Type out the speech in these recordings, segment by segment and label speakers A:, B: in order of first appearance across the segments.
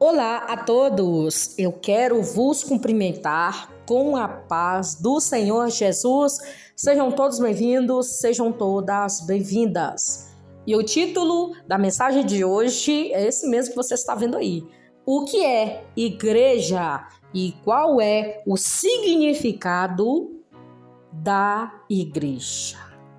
A: Olá a todos, eu quero vos cumprimentar com a paz do Senhor Jesus. Sejam todos bem-vindos, sejam todas bem-vindas. E o título da mensagem de hoje é esse mesmo que você está vendo aí. O que é igreja e qual é o significado da igreja?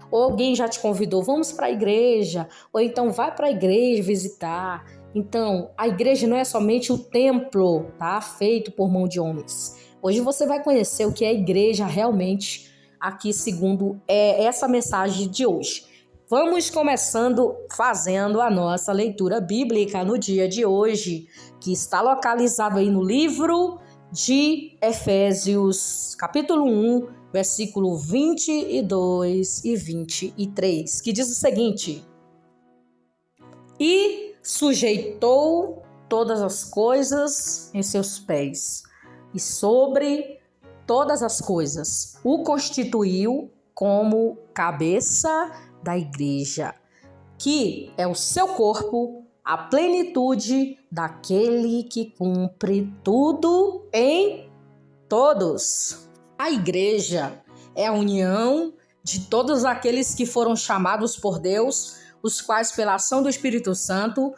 A: Ou alguém já te convidou, vamos para a igreja, ou então vai para a igreja visitar. Então, a igreja não é somente o templo, tá? Feito por mão de homens. Hoje você vai conhecer o que é a igreja realmente aqui, segundo essa mensagem de hoje. Vamos começando fazendo a nossa leitura bíblica no dia de hoje, que está localizado aí no livro de Efésios, capítulo 1, versículo 22 e 23, que diz o seguinte: E sujeitou todas as coisas em seus pés, e sobre todas as coisas o constituiu como cabeça da igreja, que é o seu corpo, a plenitude daquele que cumpre tudo em todos. A igreja é a união de todos aqueles que foram chamados por Deus, os quais, pela ação do Espírito Santo,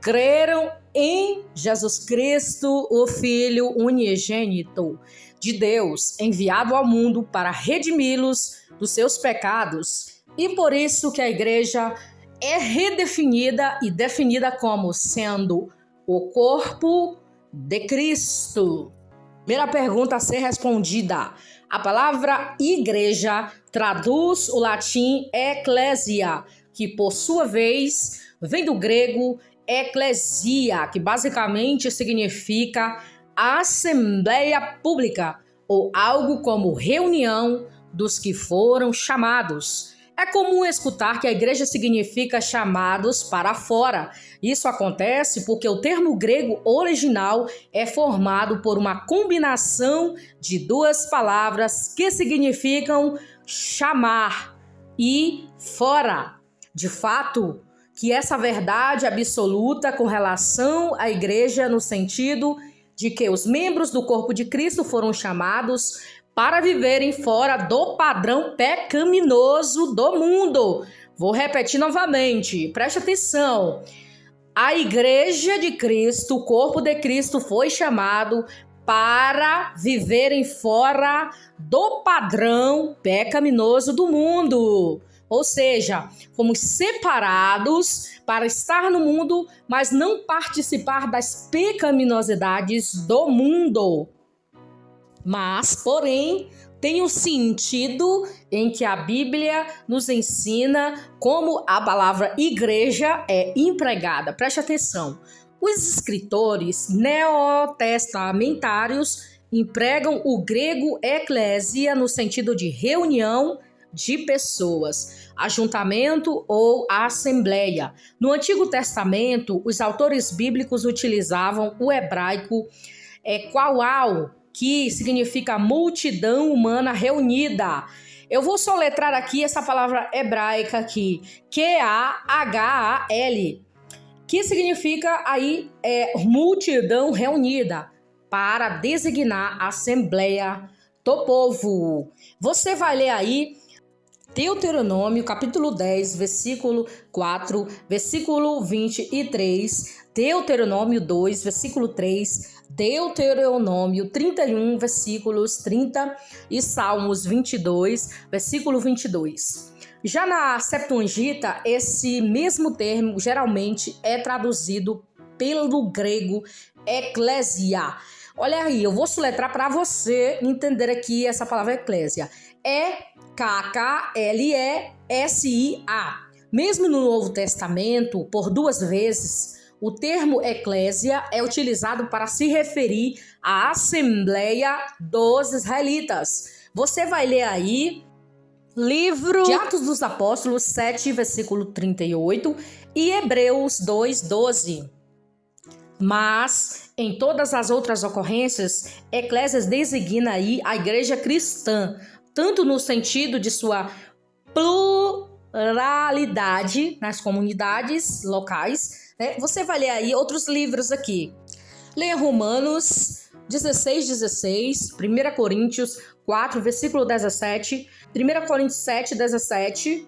A: creram em Jesus Cristo, o Filho unigênito de Deus, enviado ao mundo para redimi-los dos seus pecados. E por isso que a igreja é redefinida e definida como sendo o corpo de Cristo. Primeira pergunta a ser respondida. A palavra igreja traduz o latim ecclesia, que por sua vez vem do grego ecclesia, que basicamente significa assembleia pública, ou algo como reunião dos que foram chamados. É comum escutar que a igreja significa chamados para fora. Isso acontece porque o termo grego original é formado por uma combinação de duas palavras que significam chamar e fora. De fato, que essa verdade absoluta com relação à igreja no sentido de que os membros do corpo de Cristo foram chamados para viverem fora do padrão pecaminoso do mundo. Vou repetir novamente, preste atenção. A igreja de Cristo, o corpo de Cristo, foi chamado para viverem fora do padrão pecaminoso do mundo. Ou seja, fomos separados para estar no mundo, mas não participar das pecaminosidades do mundo. Mas, porém, tem um sentido em que a Bíblia nos ensina como a palavra igreja é empregada. Preste atenção. Os escritores neotestamentários empregam o grego eclésia no sentido de reunião de pessoas, ajuntamento ou assembleia. No Antigo Testamento, os autores bíblicos utilizavam o hebraico quaual, que significa multidão humana reunida. Eu vou soletrar aqui essa palavra hebraica aqui, Q-A-H-A-L, que significa aí multidão reunida, para designar a assembleia do povo. Você vai ler aí Deuteronômio, capítulo 10, versículo 4, versículo 23, Deuteronômio 2, versículo 3, Deuteronômio 31, versículos 30 e Salmos 22, versículo 22. Já na Septuaginta, esse mesmo termo geralmente é traduzido pelo grego eclésia. Olha aí, eu vou soletrar para você entender aqui essa palavra eclésia. E-K-K-L-E-S-I-A. Mesmo no Novo Testamento, por duas vezes, o termo eclésia é utilizado para se referir à Assembleia dos Israelitas. Você vai ler aí livro de Atos dos Apóstolos 7, versículo 38 e Hebreus 2, 12. Mas, em todas as outras ocorrências, eclésias designa aí a igreja cristã, tanto no sentido de sua pluralidade nas comunidades locais, né? Você vai ler aí outros livros aqui. Leia Romanos 16:16, 1 Coríntios 4, versículo 17, 1 Coríntios 7, 17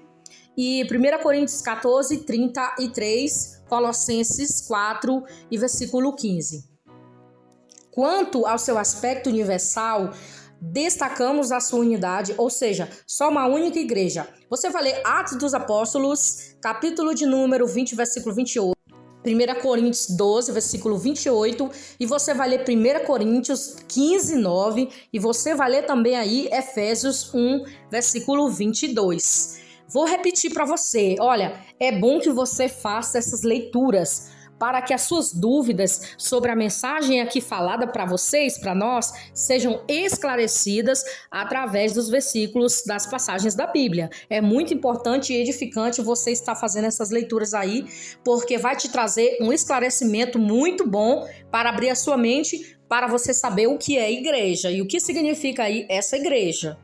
A: e 1 Coríntios 14, 33, Colossenses 4 e versículo 15. Quanto ao seu aspecto universal, destacamos a sua unidade, ou seja, só uma única igreja. Você vai ler Atos dos Apóstolos, capítulo de número 20, versículo 28. 1 Coríntios 12, versículo 28, e você vai ler 1 Coríntios 15, 9, e você vai ler também aí Efésios 1, versículo 22. Vou repetir para você, olha, é bom que você faça essas leituras, para que as suas dúvidas sobre a mensagem aqui falada para vocês, para nós, sejam esclarecidas através dos versículos das passagens da Bíblia. É muito importante e edificante você estar fazendo essas leituras aí, porque vai te trazer um esclarecimento muito bom para abrir a sua mente, para você saber o que é igreja e o que significa aí essa igreja.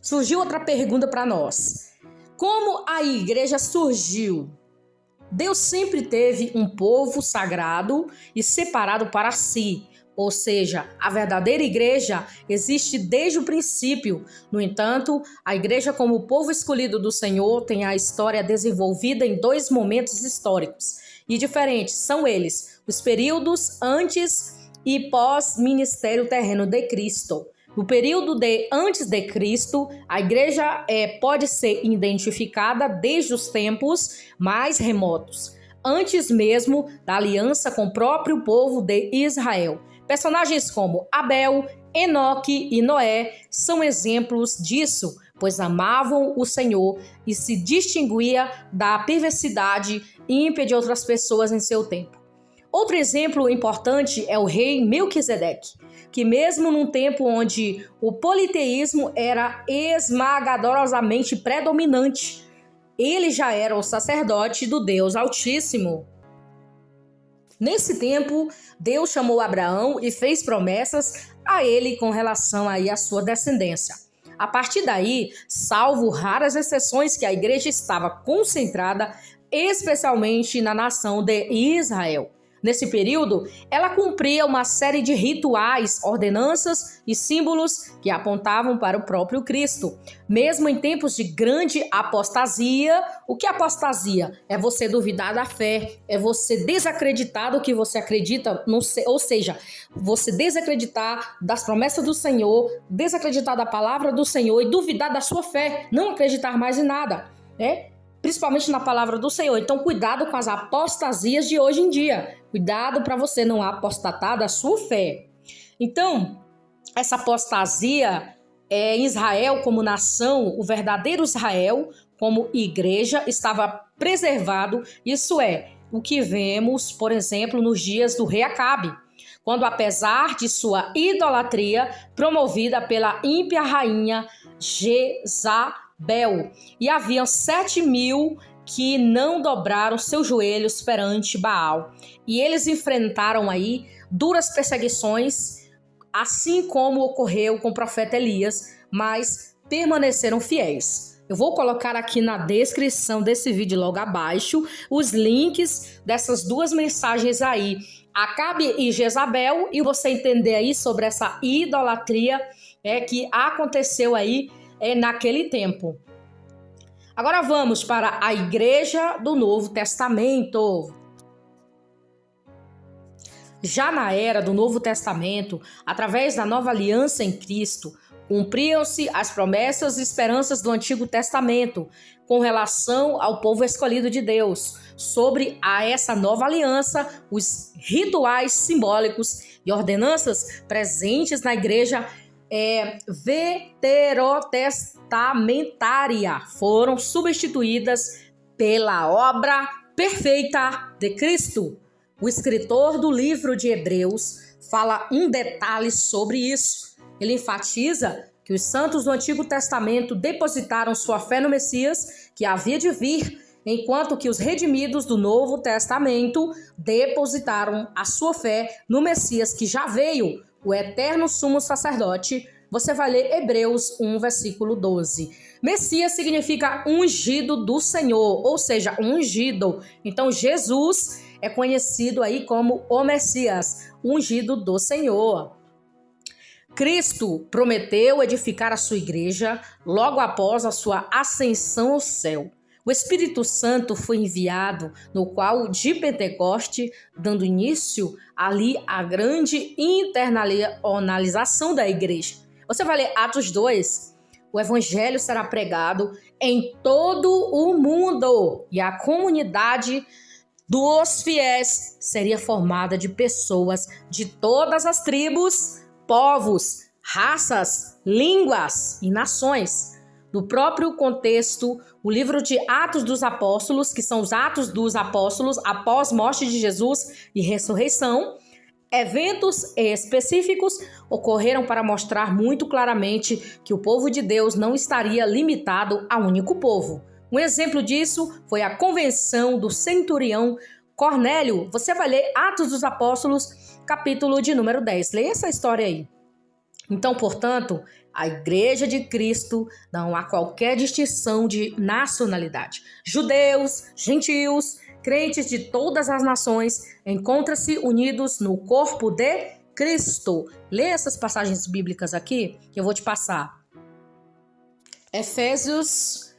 A: Surgiu outra pergunta para nós. Como a igreja surgiu? Deus sempre teve um povo sagrado e separado para si, ou seja, a verdadeira igreja existe desde o princípio. No entanto, a igreja como o povo escolhido do Senhor tem a história desenvolvida em dois momentos históricos e diferentes. São eles, os períodos antes e pós-ministério terreno de Cristo. No período de antes de Cristo, a igreja pode ser identificada desde os tempos mais remotos, antes mesmo da aliança com o próprio povo de Israel. Personagens como Abel, Enoque e Noé são exemplos disso, pois amavam o Senhor e se distinguia da perversidade ímpia de outras pessoas em seu tempo. Outro exemplo importante é o rei Melquisedeque, que mesmo num tempo onde o politeísmo era esmagadorosamente predominante, ele já era o sacerdote do Deus Altíssimo. Nesse tempo, Deus chamou Abraão e fez promessas a ele com relação aí à sua descendência. A partir daí, salvo raras exceções, que a igreja estava concentrada especialmente na nação de Israel. Nesse período, ela cumpria uma série de rituais, ordenanças e símbolos que apontavam para o próprio Cristo. Mesmo em tempos de grande apostasia, o que é apostasia? É você duvidar da fé, é você desacreditar do que você acredita, ou seja, você desacreditar das promessas do Senhor, desacreditar da palavra do Senhor e duvidar da sua fé, não acreditar mais em nada, né? Principalmente na palavra do Senhor. Então, cuidado com as apostasias de hoje em dia. Cuidado para você não apostatar da sua fé. Então, essa apostasia, Israel como nação, o verdadeiro Israel como igreja, estava preservado. Isso é o que vemos, por exemplo, nos dias do rei Acabe, quando, apesar de sua idolatria promovida pela ímpia rainha Jezabel, e haviam 7.000 que não dobraram seus joelhos perante Baal. E eles enfrentaram aí duras perseguições, assim como ocorreu com o profeta Elias, mas permaneceram fiéis. Eu vou colocar aqui na descrição desse vídeo logo abaixo os links dessas duas mensagens aí, Acabe e Jezabel, e você entender aí sobre essa idolatria que aconteceu aí naquele tempo. Agora vamos para a igreja do Novo Testamento. Já na era do Novo Testamento, através da nova aliança em Cristo, cumpriam-se as promessas e esperanças do Antigo Testamento com relação ao povo escolhido de Deus. Sobre essa nova aliança, os rituais simbólicos e ordenanças presentes na igreja veterotestamentária foram substituídas pela obra perfeita de Cristo. O escritor do livro de Hebreus fala um detalhe sobre isso. Ele enfatiza que os santos do Antigo Testamento depositaram sua fé no Messias que havia de vir, enquanto que os redimidos do Novo Testamento depositaram a sua fé no Messias que já veio, o eterno sumo sacerdote. Você vai ler Hebreus 1, versículo 12. Messias significa ungido do Senhor, ou seja, ungido. Então, Jesus é conhecido aí como o Messias, ungido do Senhor. Cristo prometeu edificar a sua igreja logo após a sua ascensão ao céu. O Espírito Santo foi enviado, no qual de Pentecoste, dando início ali à grande internalização da igreja. Você vai ler Atos 2, o evangelho será pregado em todo o mundo e a comunidade dos fiéis seria formada de pessoas de todas as tribos, povos, raças, línguas e nações. No próprio contexto, o livro de Atos dos Apóstolos, que são os Atos dos Apóstolos após morte de Jesus e ressurreição, eventos específicos ocorreram para mostrar muito claramente que o povo de Deus não estaria limitado a um único povo. Um exemplo disso foi a convenção do centurião Cornélio. Você vai ler Atos dos Apóstolos, capítulo de número 10. Leia essa história aí. Então, portanto, a Igreja de Cristo não há qualquer distinção de nacionalidade. Judeus, gentios, crentes de todas as nações encontram-se unidos no corpo de Cristo. Lê essas passagens bíblicas aqui que eu vou te passar. Efésios,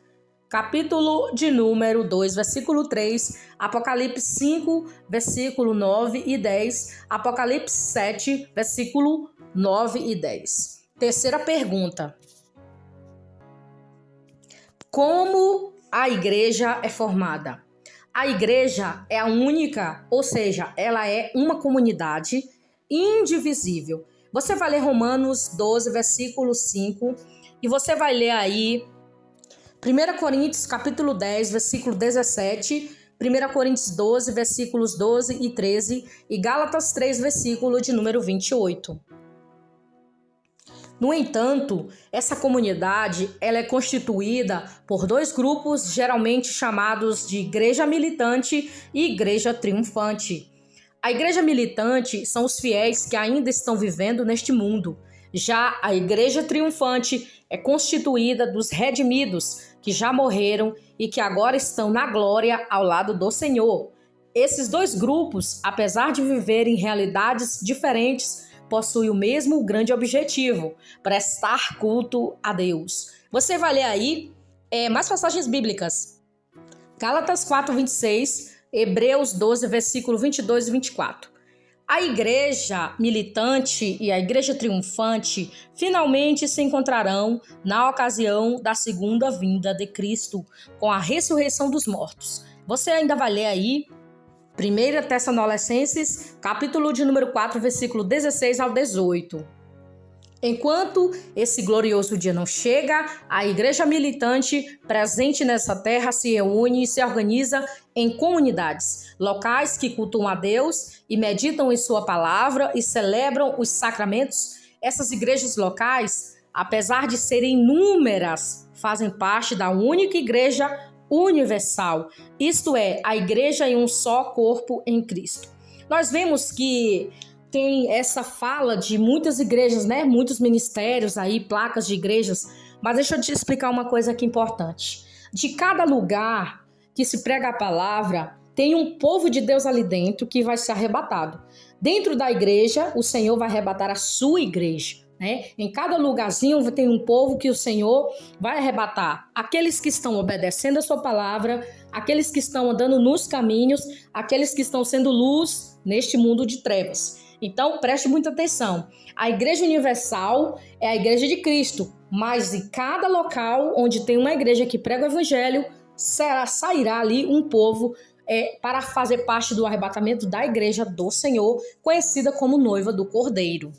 A: capítulo de número 2, versículo 3, Apocalipse 5, versículo 9 e 10, Apocalipse 7, versículo 9 e 10. Terceira pergunta. Como a igreja é formada? A igreja é a única, ou seja, ela é uma comunidade indivisível. Você vai ler Romanos 12, versículo 5, e você vai ler aí 1 Coríntios, capítulo 10, versículo 17, 1 Coríntios 12, versículos 12 e 13, e Gálatas 3, versículo de número 28. No entanto, essa comunidade ela é constituída por dois grupos geralmente chamados de igreja militante e igreja triunfante. A igreja militante são os fiéis que ainda estão vivendo neste mundo. Já a igreja triunfante é constituída dos redimidos, que já morreram e que agora estão na glória ao lado do Senhor. Esses dois grupos, apesar de viverem realidades diferentes, possui o mesmo grande objetivo, prestar culto a Deus. Você vai ler aí mais passagens bíblicas. Gálatas 4, 26, Hebreus 12, versículo 22 e 24. A igreja militante e a igreja triunfante finalmente se encontrarão na ocasião da segunda vinda de Cristo, com a ressurreição dos mortos. Você ainda vai ler aí 1 Tessalonicenses, capítulo de número 4, versículo 16 ao 18. Enquanto esse glorioso dia não chega, a igreja militante presente nessa terra se reúne e se organiza em comunidades, locais que cultuam a Deus e meditam em sua palavra e celebram os sacramentos. Essas igrejas locais, apesar de serem inúmeras, fazem parte da única igreja universal, isto é, a igreja em um só corpo em Cristo. Nós vemos que tem essa fala de muitas igrejas, né? Muitos ministérios aí, placas de igrejas, mas deixa eu te explicar uma coisa aqui importante. De cada lugar que se prega a palavra, tem um povo de Deus ali dentro que vai ser arrebatado. Dentro da igreja, o Senhor vai arrebatar a sua igreja. Em cada lugarzinho tem um povo que o Senhor vai arrebatar. Aqueles que estão obedecendo a sua palavra, aqueles que estão andando nos caminhos, aqueles que estão sendo luz neste mundo de trevas. Então, preste muita atenção. A igreja universal é a igreja de Cristo, mas em cada local onde tem uma igreja que prega o evangelho, sairá ali um povo para fazer parte do arrebatamento da igreja do Senhor, conhecida como noiva do Cordeiro.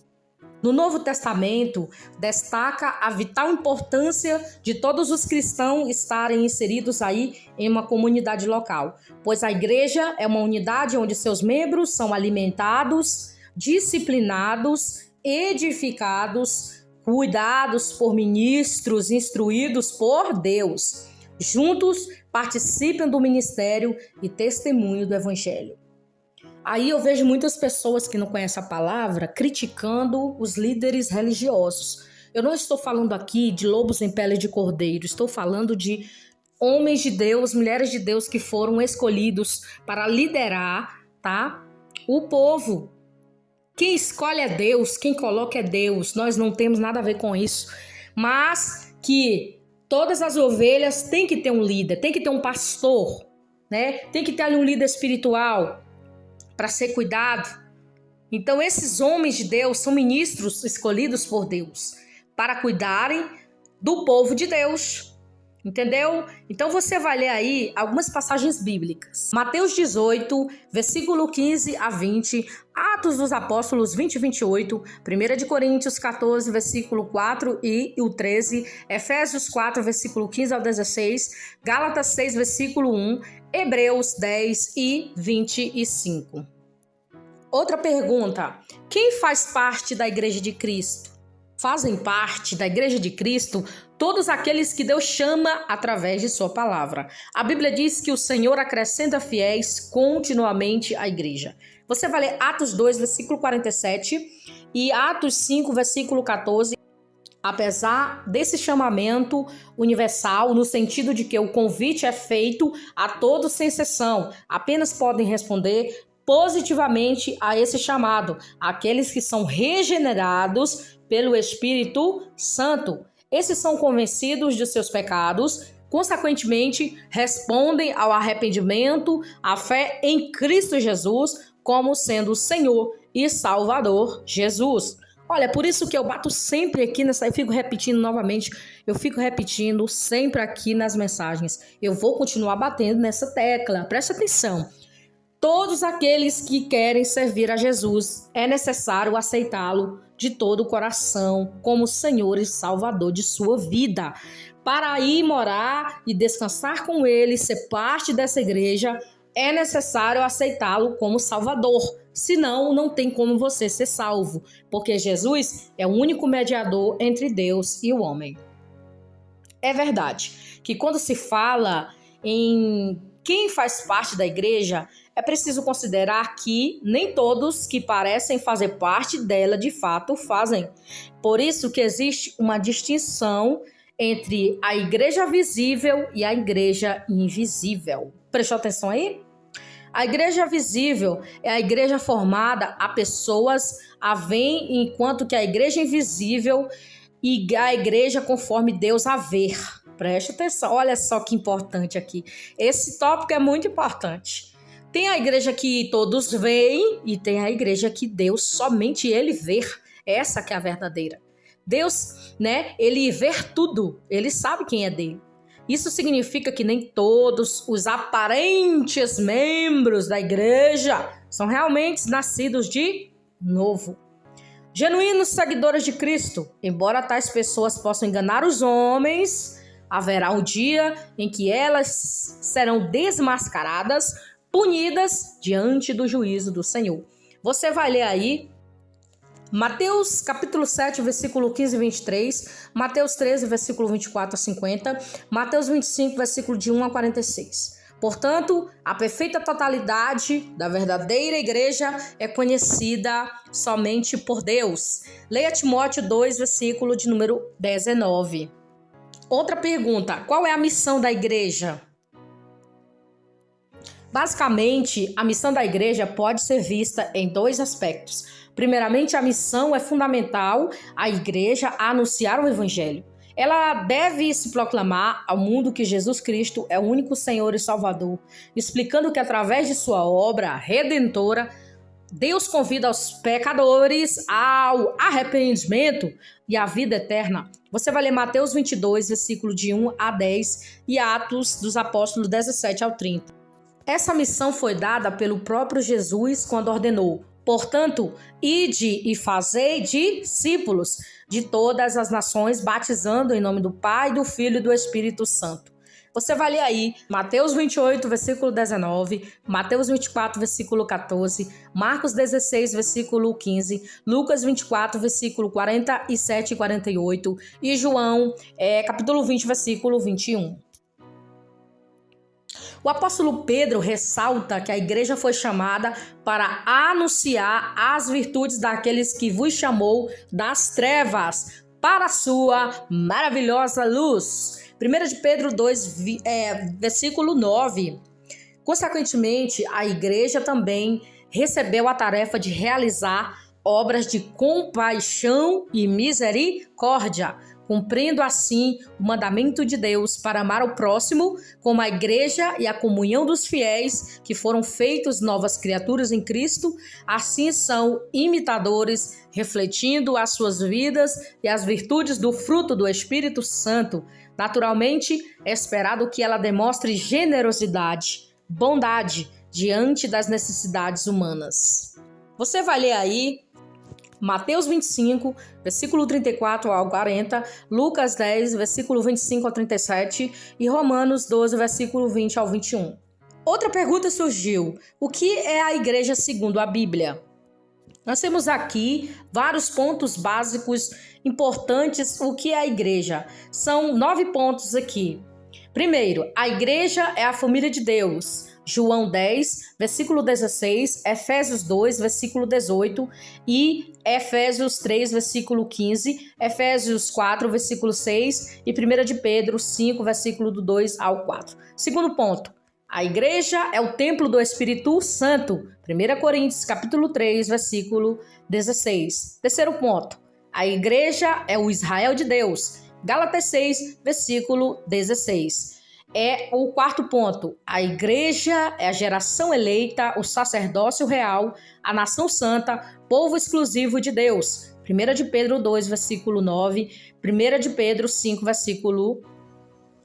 A: No Novo Testamento, destaca a vital importância de todos os cristãos estarem inseridos aí em uma comunidade local, pois a igreja é uma unidade onde seus membros são alimentados, disciplinados, edificados, cuidados por ministros, instruídos por Deus. Juntos, participam do ministério e testemunho do evangelho. Aí eu vejo muitas pessoas que não conhecem a palavra criticando os líderes religiosos. Eu não estou falando aqui de lobos em pele de cordeiro, estou falando de homens de Deus, mulheres de Deus que foram escolhidos para liderar tá? O povo. Quem escolhe é Deus, quem coloca é Deus. Nós não temos nada a ver com isso. Mas que todas as ovelhas têm que ter um líder, tem que ter um pastor, né? Tem que ter ali um líder espiritual para ser cuidado. Então esses homens de Deus são ministros escolhidos por Deus para cuidarem do povo de Deus. Entendeu? Então você vai ler aí algumas passagens bíblicas. Mateus 18, versículo 15 a 20, Atos dos Apóstolos 20 e 28, 1 de Coríntios 14, versículo 4 e o 13, Efésios 4, versículo 15 ao 16, Gálatas 6, versículo 1, Hebreus 10 e 25. Outra pergunta: quem faz parte da Igreja de Cristo? Fazem parte da Igreja de Cristo todos aqueles que Deus chama através de sua palavra. A Bíblia diz que o Senhor acrescenta fiéis continuamente à igreja. Você vai ler Atos 2, versículo 47 e Atos 5, versículo 14. Apesar desse chamamento universal, no sentido de que o convite é feito a todos sem exceção, apenas podem responder positivamente a esse chamado aqueles que são regenerados pelo Espírito Santo. Esses são convencidos de seus pecados, consequentemente respondem ao arrependimento, à fé em Cristo Jesus como sendo o Senhor e Salvador Jesus. Olha, por isso que eu bato sempre aqui nessa, eu fico repetindo novamente, eu fico repetindo sempre aqui nas mensagens. Eu vou continuar batendo nessa tecla, presta atenção. Todos aqueles que querem servir a Jesus, é necessário aceitá-lo de todo o coração como Senhor e Salvador de sua vida. Para ir morar e descansar com ele, ser parte dessa igreja, é necessário aceitá-lo como Salvador. Senão, não tem como você ser salvo, porque Jesus é o único mediador entre Deus e o homem. É verdade que quando se fala em quem faz parte da igreja, é preciso considerar que nem todos que parecem fazer parte dela de fato fazem. Por isso que existe uma distinção entre a igreja visível e a igreja invisível. Prestou atenção aí? A igreja visível é a igreja formada a pessoas a vêm, enquanto que a igreja invisível e a igreja conforme Deus a ver. Preste atenção, olha só que importante aqui. Esse tópico é muito importante. Tem a igreja que todos veem e tem a igreja que Deus, somente ele vê. Essa que é a verdadeira. Deus, né, ele vê tudo, ele sabe quem é dele. Isso significa que nem todos os aparentes membros da igreja são realmente nascidos de novo. Genuínos seguidores de Cristo, embora tais pessoas possam enganar os homens, haverá um dia em que elas serão desmascaradas, punidas diante do juízo do Senhor. Você vai ler aí Mateus capítulo 7, versículo 15 e 23, Mateus 13, versículo 24 a 50, Mateus 25, versículo de 1 a 46. Portanto, a perfeita totalidade da verdadeira igreja é conhecida somente por Deus. Leia Timóteo 2, versículo de número 19. Outra pergunta: qual é a missão da igreja? Basicamente, a missão da igreja pode ser vista em dois aspectos. Primeiramente, a missão é fundamental à igreja a anunciar o evangelho. Ela deve se proclamar ao mundo que Jesus Cristo é o único Senhor e Salvador, explicando que através de sua obra redentora, Deus convida os pecadores ao arrependimento e à vida eterna. Você vai ler Mateus 22, versículo de 1 a 10 e Atos dos Apóstolos 17 ao 30. Essa missão foi dada pelo próprio Jesus quando ordenou: portanto, ide e fazei discípulos de todas as nações, batizando em nome do Pai, do Filho e do Espírito Santo. Você vai ler aí Mateus 28, versículo 19, Mateus 24, versículo 14, Marcos 16, versículo 15, Lucas 24, versículo 47 e 48 e João, capítulo 20, versículo 21. O apóstolo Pedro ressalta que a igreja foi chamada para anunciar as virtudes daqueles que vos chamou das trevas para a sua maravilhosa luz. 1 de Pedro 2, versículo 9. Consequentemente, a igreja também recebeu a tarefa de realizar obras de compaixão e misericórdia, cumprindo assim o mandamento de Deus para amar o próximo, como a igreja e a comunhão dos fiéis que foram feitos novas criaturas em Cristo, assim são imitadores, refletindo as suas vidas e as virtudes do fruto do Espírito Santo. Naturalmente, é esperado que ela demonstre generosidade, bondade diante das necessidades humanas. Você vai ler aí Mateus 25, versículo 34 ao 40, Lucas 10, versículo 25 ao 37 e Romanos 12, versículo 20 ao 21. Outra pergunta surgiu: o que é a igreja segundo a Bíblia? Nós temos aqui vários pontos básicos importantes. O que é a igreja? São 9 pontos aqui. Primeiro, a igreja é a família de Deus. João 10, versículo 16, Efésios 2, versículo 18 e Efésios 3, versículo 15, Efésios 4, versículo 6 e 1 de Pedro 5, versículo do 2 ao 4. Segundo ponto, a igreja é o templo do Espírito Santo. 1 Coríntios, capítulo 3, versículo 16. Terceiro ponto, a igreja é o Israel de Deus. Gálatas 6, versículo 16. É o quarto ponto. A igreja é a geração eleita, o sacerdócio real, a nação santa, povo exclusivo de Deus. 1 de Pedro 2, versículo 9. 1 de Pedro 5, versículo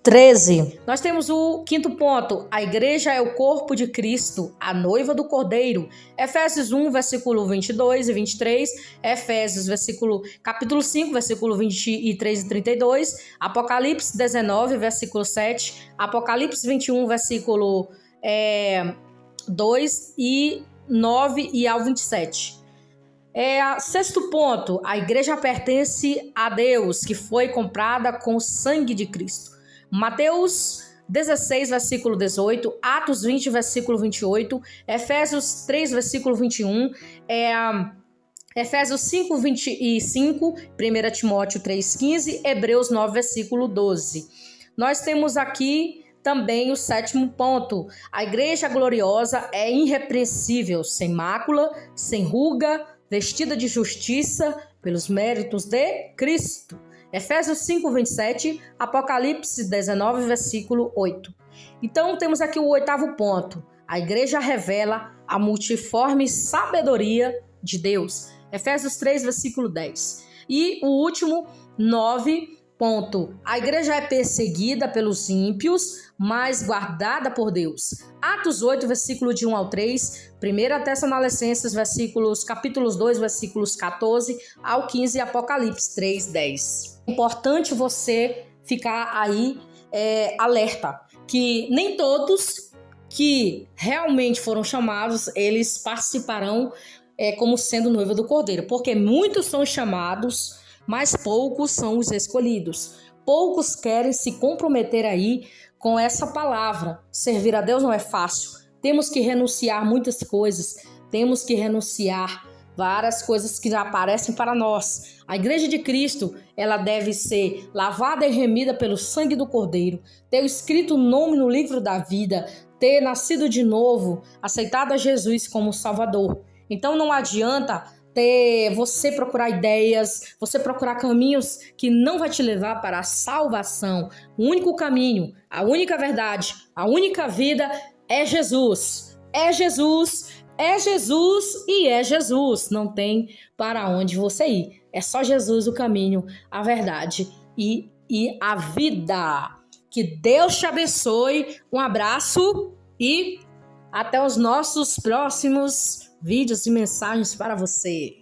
A: 13. Nós temos o quinto ponto. A igreja é o corpo de Cristo, a noiva do Cordeiro. Efésios 1, versículo 22 e 23. Efésios, capítulo 5, versículo 23 e 32. Apocalipse 19, versículo 7. Apocalipse 21, versículo 2 e 9 e ao 27. Sexto ponto. A igreja pertence a Deus, que foi comprada com o sangue de Cristo. Mateus 16, versículo 18, Atos 20, versículo 28, Efésios 3, versículo 21, Efésios 5, 25, 1 Timóteo 3, 15, Hebreus 9, versículo 12. Nós temos aqui também o sétimo ponto. A igreja gloriosa é irrepreensível, sem mácula, sem ruga, vestida de justiça pelos méritos de Cristo. Efésios 5, 27, Apocalipse 19, versículo 8. Então, temos aqui o oitavo ponto. A igreja revela a multiforme sabedoria de Deus. Efésios 3, versículo 10. E o último, 9 ponto. A igreja é perseguida pelos ímpios, mas guardada por Deus. Atos 8, versículo de 1 ao 3, 1 Tessalonicenses, capítulos 2, versículos 14 ao 15 e Apocalipse 3, 10. É importante você ficar aí alerta, que nem todos que realmente foram chamados, eles participarão como sendo noiva do Cordeiro, porque muitos são chamados, mas poucos são os escolhidos. Poucos querem se comprometer aí com essa palavra. Servir a Deus não é fácil. Temos que renunciar muitas coisas. Temos que renunciar várias coisas que já aparecem para nós. A igreja de Cristo, ela deve ser lavada e remida pelo sangue do Cordeiro, ter escrito o nome no livro da vida, ter nascido de novo, aceitado a Jesus como Salvador. Então não adianta você procurar ideias, você procurar caminhos que não vai te levar para a salvação. O único caminho, a única verdade, a única vida é Jesus. É Jesus, é Jesus e é Jesus. Não tem para onde você ir. É só Jesus o caminho, a verdade e a vida. Que Deus te abençoe. Um abraço e até os nossos próximos vídeos e mensagens para você.